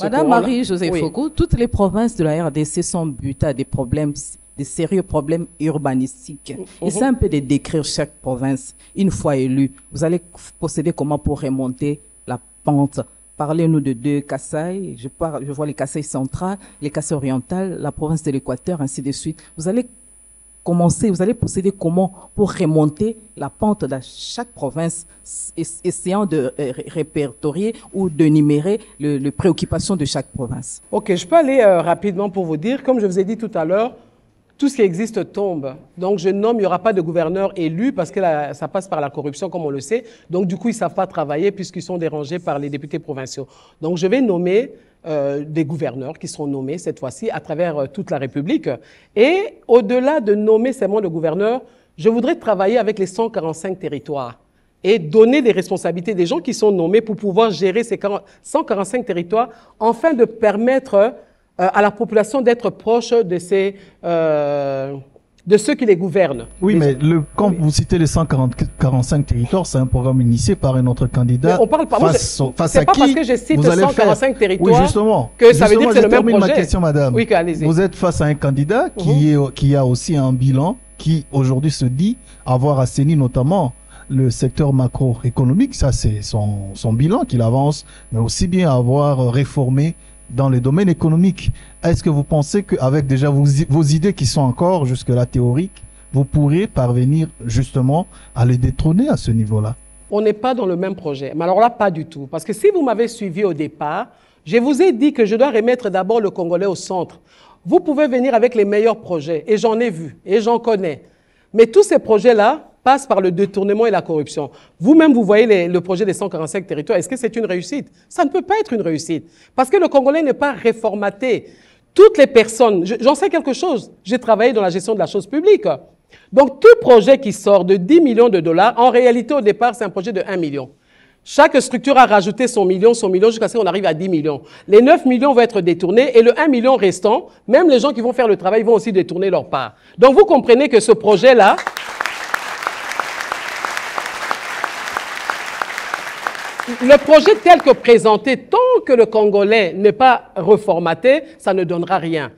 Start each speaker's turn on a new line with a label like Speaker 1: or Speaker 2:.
Speaker 1: Madame Marie-Josée
Speaker 2: Oui.
Speaker 1: Foucault, toutes les provinces de la RDC sont butées à des problèmes, des sérieux problèmes urbanistiques. Essayez un peu de décrire chaque province une fois élue. Vous allez procéder comment pour remonter la pente? Parlez-nous de deux Kasaï. Je vois les Kasaï centrales, les Kasaï orientales, la province de l'Équateur, ainsi de suite. Vous allez procéder comment pour remonter la pente de chaque province, essayant de répertorier ou d'énumérer les préoccupations de chaque province.
Speaker 2: Ok, je peux aller rapidement pour vous dire, comme je vous ai dit tout à l'heure, tout ce qui existe tombe. Donc, je nomme, il n'y aura pas de gouverneur élu parce que ça passe par la corruption, comme on le sait. Donc, du coup, ils ne savent pas travailler puisqu'ils sont dérangés par les députés provinciaux. Donc, je vais nommer des gouverneurs qui seront nommés cette fois-ci à travers toute la République. Et au-delà de nommer seulement de gouverneurs, je voudrais travailler avec les 145 territoires et donner des responsabilités des gens qui sont nommés pour pouvoir gérer ces 145 territoires, afin de permettre à la population d'être proche de ceux qui les gouvernent.
Speaker 3: Oui, mais quand vous citez les 145 territoires, c'est un programme initié par un autre candidat.
Speaker 2: Mais on parle pas.
Speaker 3: Face
Speaker 2: c'est
Speaker 3: à
Speaker 2: pas
Speaker 3: qui
Speaker 2: parce que je cite
Speaker 3: vous allez
Speaker 2: 145 territoires
Speaker 3: oui, justement,
Speaker 2: que ça veut dire que c'est le même projet.
Speaker 3: ma question, madame.
Speaker 2: Oui, allez-y.
Speaker 3: Vous êtes face à un candidat qui a aussi un bilan qui aujourd'hui se dit avoir assaini notamment le secteur macroéconomique. Ça, c'est son bilan qu'il avance, mais aussi bien avoir réformé dans les domaines économiques. Est-ce que vous pensez qu'avec déjà vos idées qui sont encore jusque-là théoriques, vous pourrez parvenir justement à les détrôner à ce niveau-là?
Speaker 2: On n'est pas dans le même projet. Mais alors là, pas du tout. Parce que si vous m'avez suivi au départ, je vous ai dit que je dois remettre d'abord le Congolais au centre. Vous pouvez venir avec les meilleurs projets, et j'en ai vu, et j'en connais. Mais tous ces projets-là passent par le détournement et la corruption. Vous-même, vous voyez le projet des 145 territoires. Est-ce que c'est une réussite? Ça ne peut pas être une réussite. Parce que le Congolais n'est pas réformaté. Toutes les personnes, j'en sais quelque chose. J'ai travaillé dans la gestion de la chose publique. Donc, tout projet qui sort de 10 millions de dollars, en réalité, au départ, c'est un projet de 1 million. Chaque structure a rajouté son million, jusqu'à ce qu'on arrive à 10 millions. Les 9 millions vont être détournés et le 1 million restant, même les gens qui vont faire le travail vont aussi détourner leur part. Donc, vous comprenez que ce projet-là, le projet tel que présenté, tant que le Congolais n'est pas reformaté, ça ne donnera rien.